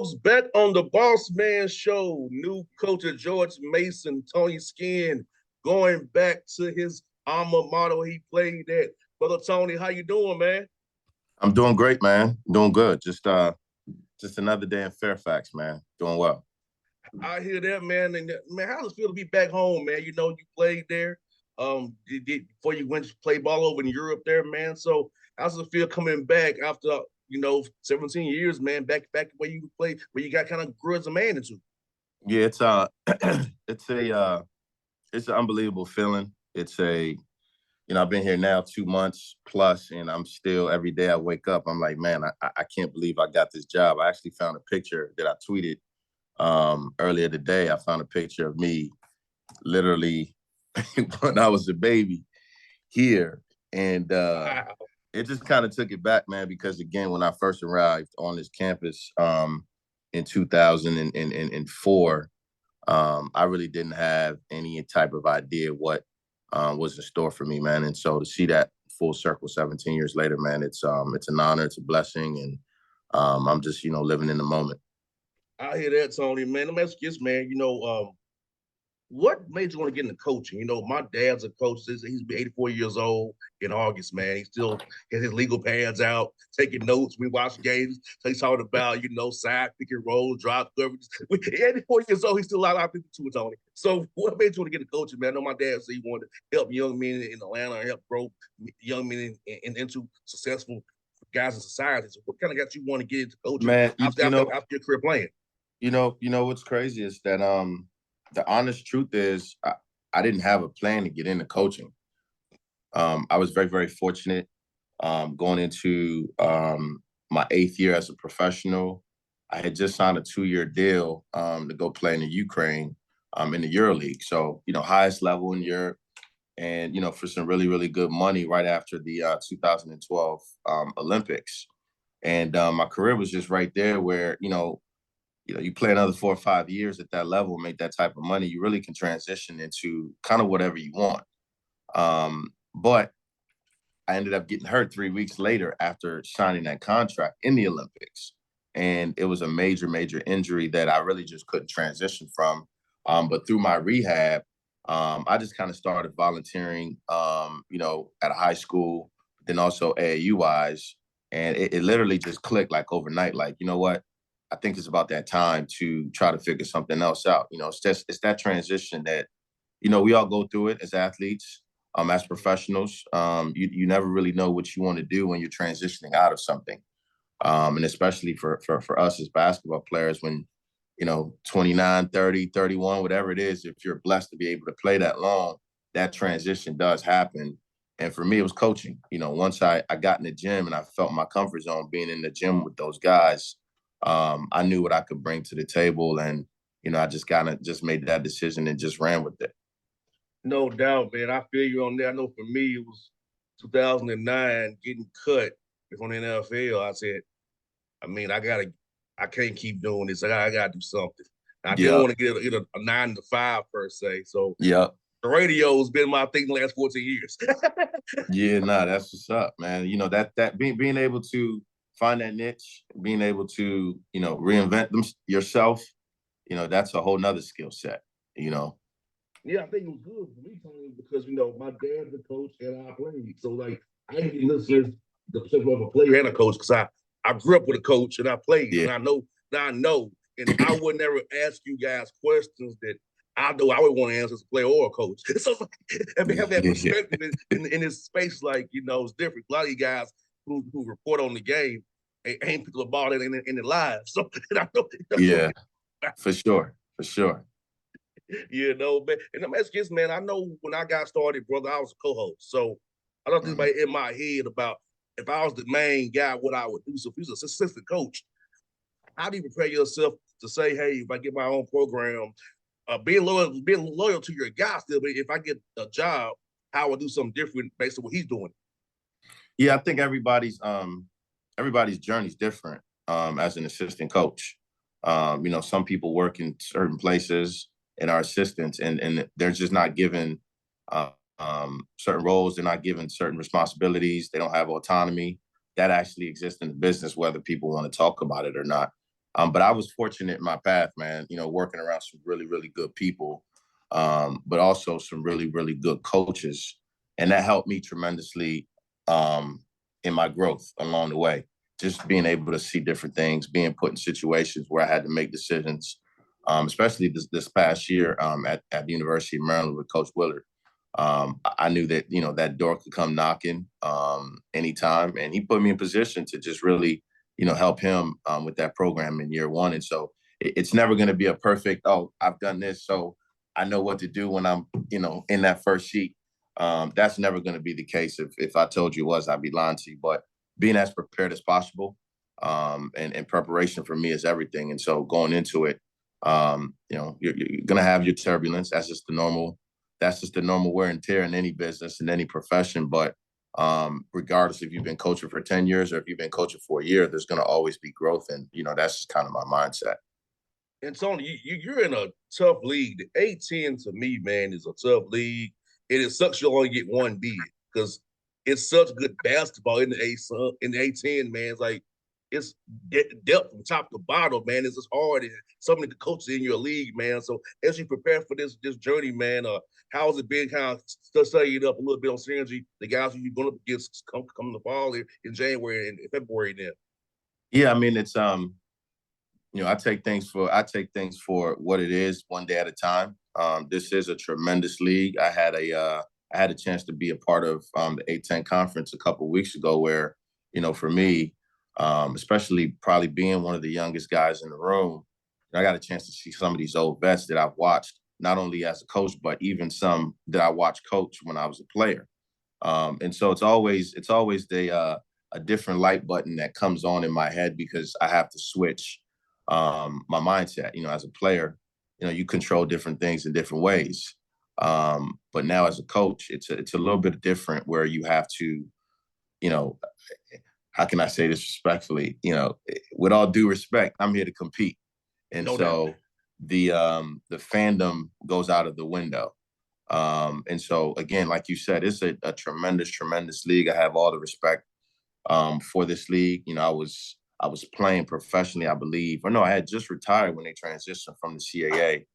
folks, back on the Bossman show. New coach of George Mason, Tony Skinn, going back to his alma mater he played at. Brother Tony, how you doing, man? I'm doing great, man. Doing good. Just another day in Fairfax, man. Doing well. I hear that, man. And man, how does it feel to be back home, man? You know, you played there. Before you went to play ball over in Europe there, man. So how does it feel coming back after 17 years, man, back where you played, where you got kind of grew as a man into? Yeah, it's it's an unbelievable feeling. I've been here now 2 months plus, and I'm still every day I wake up, I'm like, man, I can't believe I got this job. I actually found a picture that I tweeted earlier today. I found a picture of me literally when I was a baby here. And Wow. it just kind of took it back, man, because again, when I first arrived on this campus in 2004, I really didn't have any type of idea what was in store for me, man. And so to see that full circle 17 years later, man, it's an honor, it's a blessing, and I'm just living in the moment. I hear that, Tony, man. Let me ask you this, man. What made you want to get into coaching? My dad's a coach. He's 84 years old in August, man. He still has his legal pads out, taking notes. We watch games. So he's talking about, side pick and roll, drop coverage. 84 years old, he's still out people too, Tony. So what made you want to get into coaching, man? I know my dad said he wanted to help young men in Atlanta and help grow young men into successful guys in society. So what kind of got you want to get into coaching Man, after your career playing? what's crazy is that the honest truth is I didn't have a plan to get into coaching. I was very, very fortunate going into my 8th year as a professional. I had just signed a 2-year deal to go play in the Ukraine in the EuroLeague. So, highest level in Europe, and, for some really, really good money right after the 2012 Olympics. And my career was just right there where, you play another 4 or 5 years at that level, make that type of money, you really can transition into kind of whatever you want. But I ended up getting hurt 3 weeks later after signing that contract in the Olympics. And it was a major, major injury that I really just couldn't transition from. But through my rehab, I just kind of started volunteering, at a high school, then also AAU-wise. And it literally just clicked like overnight, like, you know what? I think it's about that time to try to figure something else out. It's that transition that, we all go through it as athletes, as professionals. You never really know what you want to do when you're transitioning out of something. And especially for us as basketball players, when, 29, 30, 31, whatever it is, if you're blessed to be able to play that long, that transition does happen. And for me, it was coaching. Once I got in the gym and I felt my comfort zone being in the gym with those guys, I knew what I could bring to the table, and I just kind of just made that decision and just ran with it. No doubt, man. I feel you on that. I know for me, it was 2009 getting cut from the NFL. I said, I can't keep doing this. I gotta do something. I didn't Yeah, want to get a 9 to 5 per se. So yeah, the radio's been my thing the last 14 years. yeah. Nah, that's what's up, man. That being able to find that niche, being able to reinvent yourself, that's a whole nother skill set. You know. Yeah, I think it was good for me, Tony, because my dad's a coach and I played. So like I ain't get listeners the perspective of a player and a coach because I grew up with a coach and I played Yeah, and I know and I would never ask you guys questions that I know I would want to answer as a player or a coach. So and we have that yeah, perspective in this space, like it's different. A lot of you guys who report on the game ain't people about it in their lives. So and I know, yeah, for sure, for sure. man. And I'm asking this, man. I know when I got started, brother, I was a co-host. So I don't think Mhm. about in my head about if I was the main guy, what I would do. So if he's an assistant coach, how do you prepare yourself to say, hey, if I get my own program, being loyal to your guy still, but if I get a job, how I would do something different based on what he's doing. Yeah, I think everybody's journey is different as an assistant coach. Some people work in certain places and are assistants, and they're just not given certain roles. They're not given certain responsibilities. They don't have autonomy that actually exists in the business, whether people want to talk about it or not. But I was fortunate in my path, man, working around some really, really good people, but also some really, really good coaches. And that helped me tremendously in my growth along the way. Just being able to see different things, being put in situations where I had to make decisions, especially this past year at the University of Maryland with Coach Willard. I knew that, that door could come knocking anytime. And he put me in position to just really, help him with that program in year one. And so it's never going to be a perfect, oh, I've done this, so I know what to do when I'm, in that first sheet. That's never going to be the case. If I told you it was, I'd be lying to you. But being as prepared as possible and preparation for me is everything. And so going into it, you're going to have your turbulence. That's just the normal wear and tear in any business, in any profession. But regardless if you've been coaching for 10 years or if you've been coaching for a year, there's going to always be growth. And, that's just kind of my mindset. And Tony, you're in a tough league. The A10 to me, man, is a tough league. And it sucks you only get one bid because it's such good basketball in the A10, man. It's like it's depth from top to bottom, man. It's just hard. And so many coaches in your league, man. So as you prepare for this journey, man, how's it been kind of studying up a little bit on synergy? The guys who you're going to get come the fall in January and February then. Yeah, I mean, it's I take things for what it is, one day at a time. This is a tremendous league. I had a chance to be a part of the A10 conference a couple of weeks ago, where for me, especially probably being one of the youngest guys in the room, I got a chance to see some of these old vets that I've watched not only as a coach, but even some that I watched coach when I was a player. And so it's always a different light button that comes on in my head because I have to switch my mindset. As a player, you control different things in different ways. But now as a coach, it's a little bit different where you have to, you know, how can I say this respectfully? With all due respect, I'm here to compete, and No doubt. so the fandom goes out of the window. And so again, like you said, it's a tremendous, tremendous league. I have all the respect for this league. I was playing professionally, I believe, or no, I had just retired when they transitioned from the CAA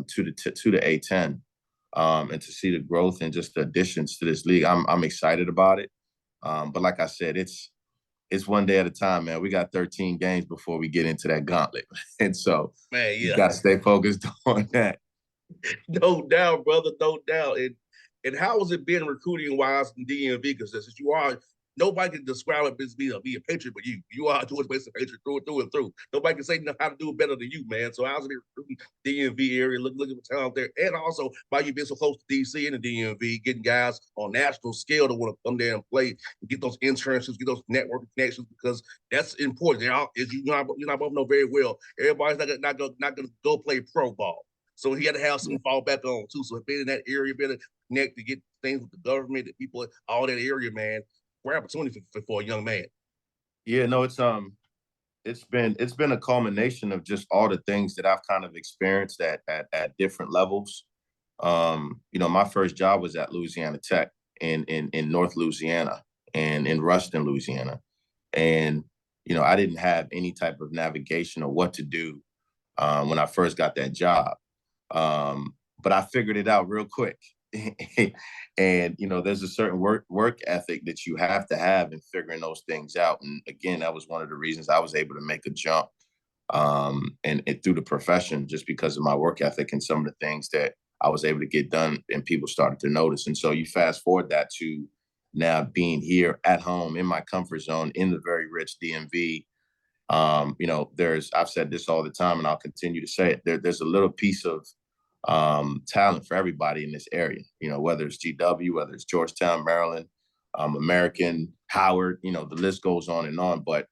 to the A10, and to see the growth and just the additions to this league, I'm excited about it. But like I said, it's one day at a time, man. We got 13 games before we get into that gauntlet, and so Man, you yeah. got to stay focused on that. No doubt, brother, no doubt. And how has it been recruiting wise in DMV? Because since you are nobody can describe it as being a patriot, but you are towards basic patriot through and through. Nobody can say how to do it better than you, man. So how's it been recruiting DMV area, looking for talent there, and also by you being so close to DC and the DMV, getting guys on national scale to want to come there and play and get those internships, get those networking connections because that's important. As you not both know very well, everybody's not gonna go play pro ball. So he had to have some fall back on too. So being in that area, being connect to get things with the government, the people, all that area, man, great opportunity for a young man. Yeah, no, it's been a culmination of just all the things that I've kind of experienced at different levels. My first job was at Louisiana Tech in North Louisiana and in Ruston, Louisiana. And, I didn't have any type of navigation or what to do when I first got that job. But I figured it out real quick. And there's a certain work ethic that you have to have in figuring those things out. And again, that was one of the reasons I was able to make a jump and through the profession, just because of my work ethic and some of the things that I was able to get done and people started to notice. And so you fast forward that to now being here at home in my comfort zone in the very rich DMV. I've said this all the time and I'll continue to say it. There's a little piece of talent for everybody in this area, whether it's GW, whether it's Georgetown, Maryland, American, Howard, the list goes on and on. But,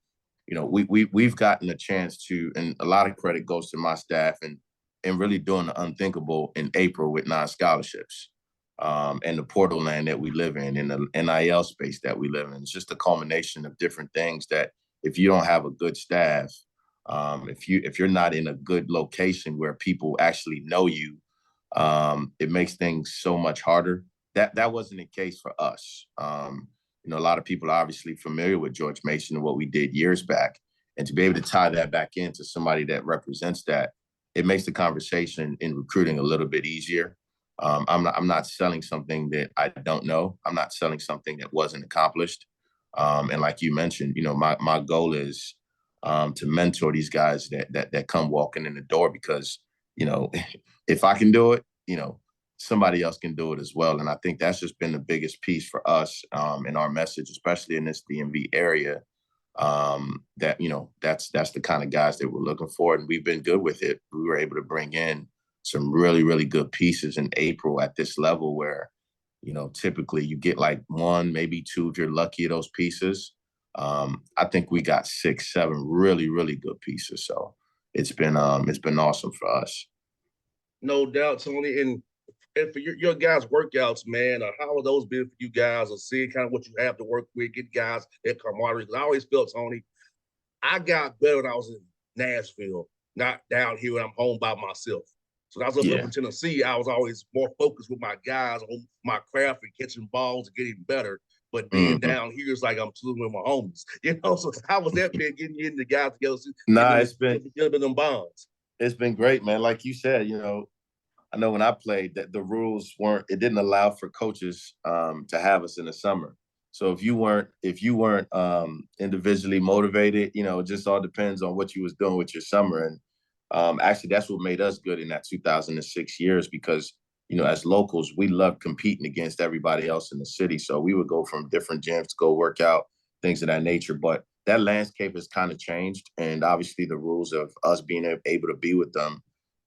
we've gotten a chance to, and a lot of credit goes to my staff and really doing the unthinkable in April with 9 scholarships. And the portal land that we live in and the NIL space that we live in. It's just a culmination of different things that if you don't have a good staff, if you're not in a good location where people actually know you, it makes things so much harder. That wasn't the case for us. A lot of people are obviously familiar with George Mason and what we did years back, And to be able to tie that back into somebody that represents that, it makes the conversation in recruiting a little bit easier. I'm not selling something that I don't know. I'm not selling something that wasn't accomplished. And like you mentioned, my goal is to mentor these guys that come walking in the door, because if I can do it, somebody else can do it as well. And I think that's just been the biggest piece for us in our message, especially in this DMV area. That's the kind of guys that we're looking for, and we've been good with it. We were able to bring in some really, really good pieces in April at this level where, typically you get like one, maybe two if you're lucky of those pieces. I think we got 6, 7 really, really good pieces. So it's been awesome for us. No doubt, Tony. And for your guys' workouts, man, how are those been for you guys? Or seeing kind of what you have to work with, get guys that camaraderie. Because I always felt, Tony, I got better when I was in Nashville, not down here when I'm home by myself. So when I was up in Tennessee, I was always more focused with my guys on my craft and catching balls and getting better. But being down here is like I'm chilling with my homies, So how was that been getting you and the guys together? Nah, it's been them bonds. It's been great, man. Like you said, I know when I played that the rules it didn't allow for coaches to have us in the summer. So if you weren't individually motivated, it just all depends on what you was doing with your summer. And actually that's what made us good in that 2006 years, because, as locals, we loved competing against everybody else in the city. So we would go from different gyms to go work out, things of that nature. But that landscape has kind of changed. And obviously the rules of us being able to be with them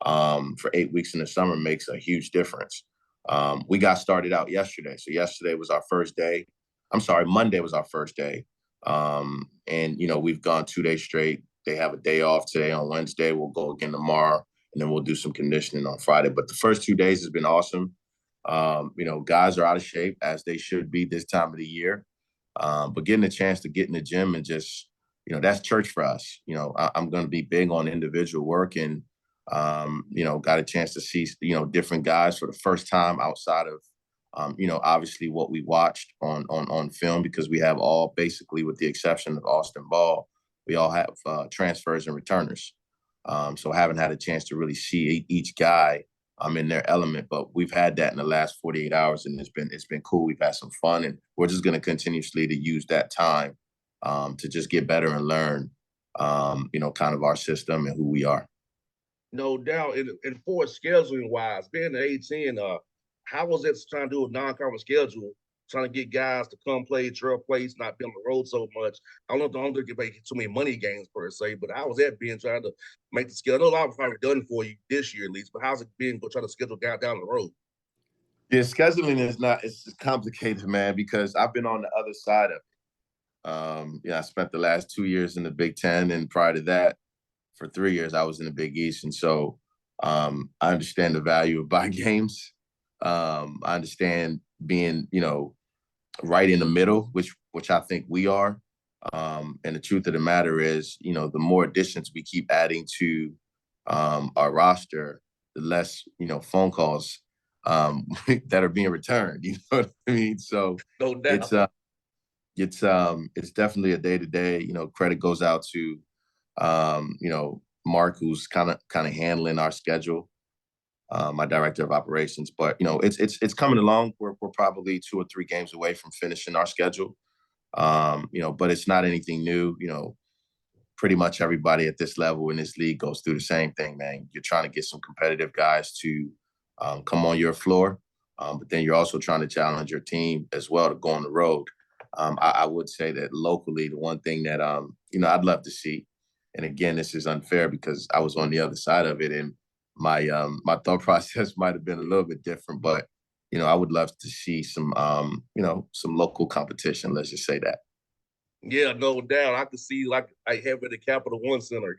for 8 weeks in the summer makes a huge difference. We got started out yesterday. So yesterday was our first day. I'm sorry, Monday was our first day. And we've gone 2 days straight. They have a day off today on Wednesday. We'll go again tomorrow, and then we'll do some conditioning on Friday. But the first 2 days has been awesome. Guys are out of shape, as they should be this time of the year. But getting a chance to get in the gym and just, that's church for us. I'm going to be big on individual work, and got a chance to see, different guys for the first time outside of, obviously what we watched on film, because we have all, basically with the exception of Austin Ball, we all have transfers and returners. So I haven't had a chance to really see each guy in their element, but we've had that in the last 48 hours, and it's been cool. We've had some fun, and we're just going to continuously to use that time to just get better and learn, kind of our system and who we are. No doubt. And for scheduling wise, being the A10, how was it trying to do a non-conference schedule, trying to get guys to come play at your place, not be on the road so much? I don't know if they get too many money games per se, but how was that being trying to make the schedule? I know a lot of probably done for you this year at least, but how's it been go try to schedule down the road? Yeah, scheduling it's complicated, man, because I've been on the other side of it. I spent the last 2 years in the Big Ten, and prior to that, for 3 years, I was in the Big East. And so I understand the value of bye games. I understand being, right in the middle, which I think we are. And the truth of the matter is, the more additions we keep adding to our roster, the less, phone calls that are being returned. You know what I mean? So no doubt. It's definitely a day-to-day, credit goes out to Mark, who's kind of handling our schedule, my director of operations. But it's coming along. We're probably 2 or 3 games away from finishing our schedule. But it's not anything new. Pretty much everybody at this level in this league goes through the same thing, man. You're trying to get some competitive guys to come on your floor, but then you're also trying to challenge your team as well to go on the road. I would say that locally, the one thing that I'd love to see, and again, this is unfair because I was on the other side of it, and my thought process might have been a little bit different, but I would love to see some some local competition. Let's just say that. Yeah, no doubt. I could see like I have at the Capital One Center,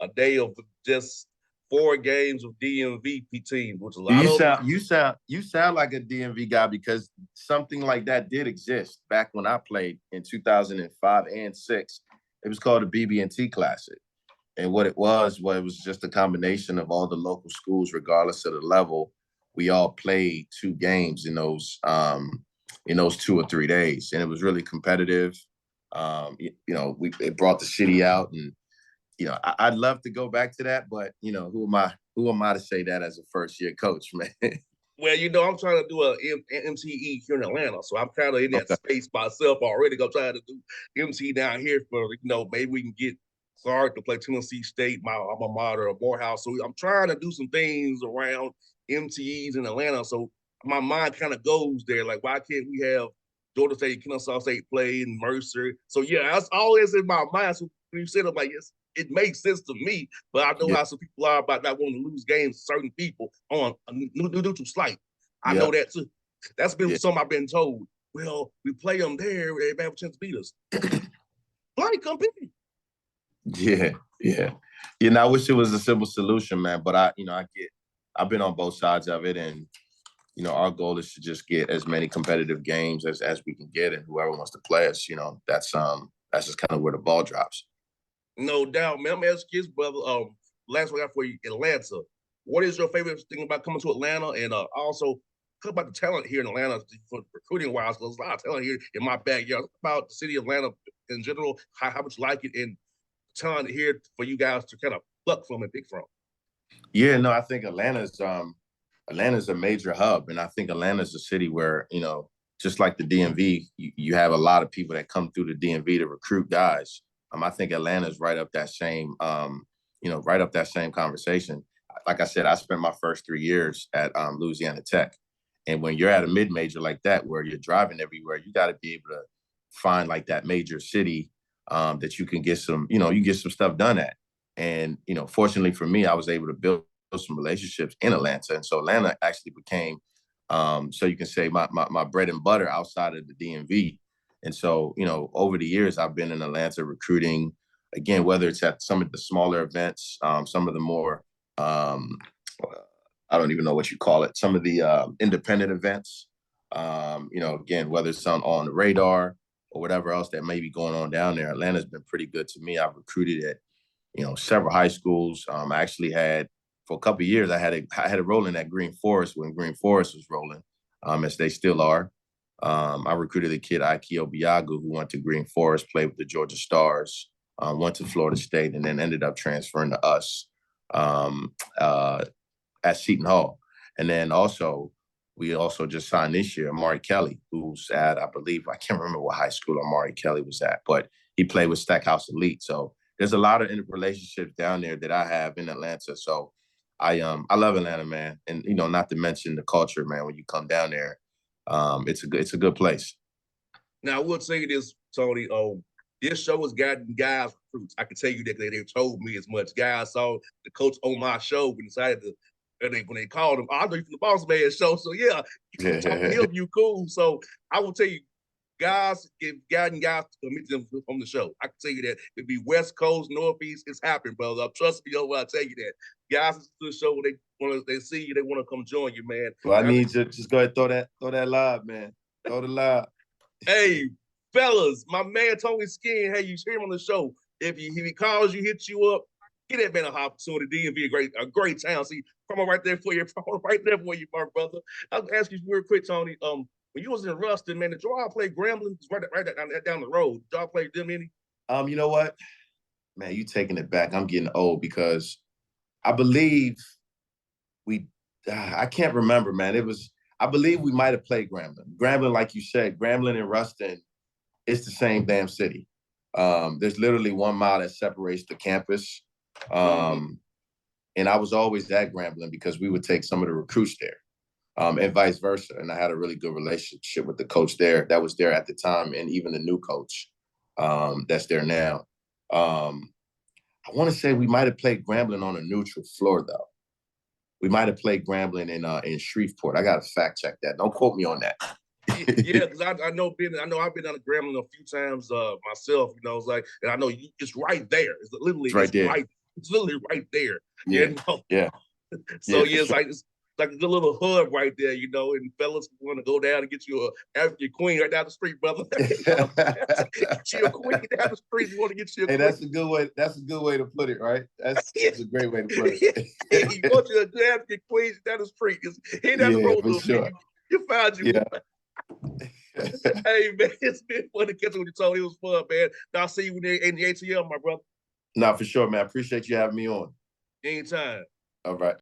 a day of just 4 games of DMV teams, which a lot of you sound like a DMV guy, because something like that did exist back when I played in 2005 and 6. It was called the BB&T Classic. And what it was just a combination of all the local schools, regardless of the level. We all played 2 games in those 2 or 3 days, and it was really competitive. It brought the city out, and I'd love to go back to that, but who am I? Who am I to say that as a first year coach, man? Well, I'm trying to do a MTE here in Atlanta, so I'm kind of in that Okay. space myself already. I'm trying to do MTE down here for maybe we can get Clark to play Tennessee State, my alma mater, or Morehouse. So I'm trying to do some things around MTEs in Atlanta. So my mind kind of goes there, like why can't we have Georgia State, Kennesaw State play and Mercer? So yeah, that's always in my mind. So when you said it, like yes, it makes sense to me, but I know Yeah. how some people are about not wanting to lose games to certain people on a neutral slight. I know Yep. that too. That's been Yeah. something I've been told. Well, we play them there, they have a chance to beat us. Play, compete. Yeah. Yeah. I wish it was a simple solution, man. But I've been on both sides of it, and our goal is to just get as many competitive games as we can get, and whoever wants to play us, that's just kind of where the ball drops. No doubt, man. I'm asking his brother. Last one I got for you, Atlanta. What is your favorite thing about coming to Atlanta? And also, talk about the talent here in Atlanta for recruiting wise. There's a lot of talent here in my backyard. Talk about the city of Atlanta in general, how much you like it, and talent here for you guys to kind of pluck from and pick from. Yeah, no, I think Atlanta's a major hub, and I think Atlanta's a city where just like the DMV, you have a lot of people that come through the DMV to recruit guys. I think Atlanta's right up that same conversation. Like I said, I spent my first 3 years at Louisiana Tech, and when you're at a mid major like that, where you're driving everywhere, you got to be able to find like that major city that you can get some stuff done at. And fortunately for me, I was able to build some relationships in Atlanta, and so Atlanta actually became, so you can say my bread and butter outside of the DMV. And so over the years, I've been in Atlanta recruiting again, whether it's at some of the smaller events, some of the more I don't even know what you call it, some of the independent events. Again, whether it's on the radar or whatever else that may be going on down there, Atlanta's been pretty good to me. I've recruited at several high schools. I actually had for a couple of years I had a role in at Green Forest when Green Forest was rolling, as they still are. I recruited a kid, Ikeo Biagu, who went to Green Forest, played with the Georgia Stars, went to Florida State, and then ended up transferring to us um, uh, at Seton Hall. And then we also just signed this year Amari Kelly, who's at, I believe, I can't remember what high school Amari Kelly was at, but he played with Stackhouse Elite. So there's a lot of relationships down there that I have in Atlanta. So I love Atlanta, man, and not to mention the culture, man. When you come down there, it's a good place. Now, I would say this, Tony. This show has gotten guys recruits. I can tell you that they told me as much. Guys saw the coach on my show and decided to, and when they called him, I know you from the Bossman show. So yeah, you come talk to him, you cool. So I will tell you, guys have gotten guys to meet them on the show. I can tell you that it'd be West Coast, Northeast, it's happening, brother. Trust me, when I tell you that. Guys to the show, they see you, they want to come join you, man. Well, I need to just go ahead and throw that live, man. Throw the live. Hey, fellas, my man Tony Skinn, hey, you hear him on the show. If he calls you, hits you up, get that man an opportunity. DMV a great town. See, promo right there for you, right there for you, my brother. I'll ask you real quick, Tony. When you was in Ruston, man, did y'all play Grambling? It's right down the road. Did y'all play them any? You know what, man, you taking it back. I'm getting old because I believe I can't remember, man. I believe we might have played Grambling. Grambling, like you said, Grambling and Ruston, it's the same damn city. There's literally 1 mile that separates the campus. And I was always at Grambling because we would take some of the recruits there, and vice versa. And I had a really good relationship with the coach there that was there at the time, and even the new coach that's there now. I want to say we might have played Grambling on a neutral floor, though. We might have played Grambling in Shreveport. I got to fact check that. Don't quote me on that. Yeah, because I know I've been down to Grambling a few times myself. It's like, and I know it's right there. It's right there. It's literally right there. Yeah. Yeah. So yeah, it's like a good little hub right there, and fellas want to go down and get you a African queen right down the street, brother. Get you a queen down the street. You want to get you a queen. That's a good way. That's a good way to put it, right? That's a great way to put it. You want you a good African queen down the street. He down the road, for sure. You found you. Yeah. Hey man, it's been fun to catch up with you, Tony. It was fun, man. I'll see you in the ATL, my brother. Nah, for sure, man. I appreciate you having me on. Anytime. All right.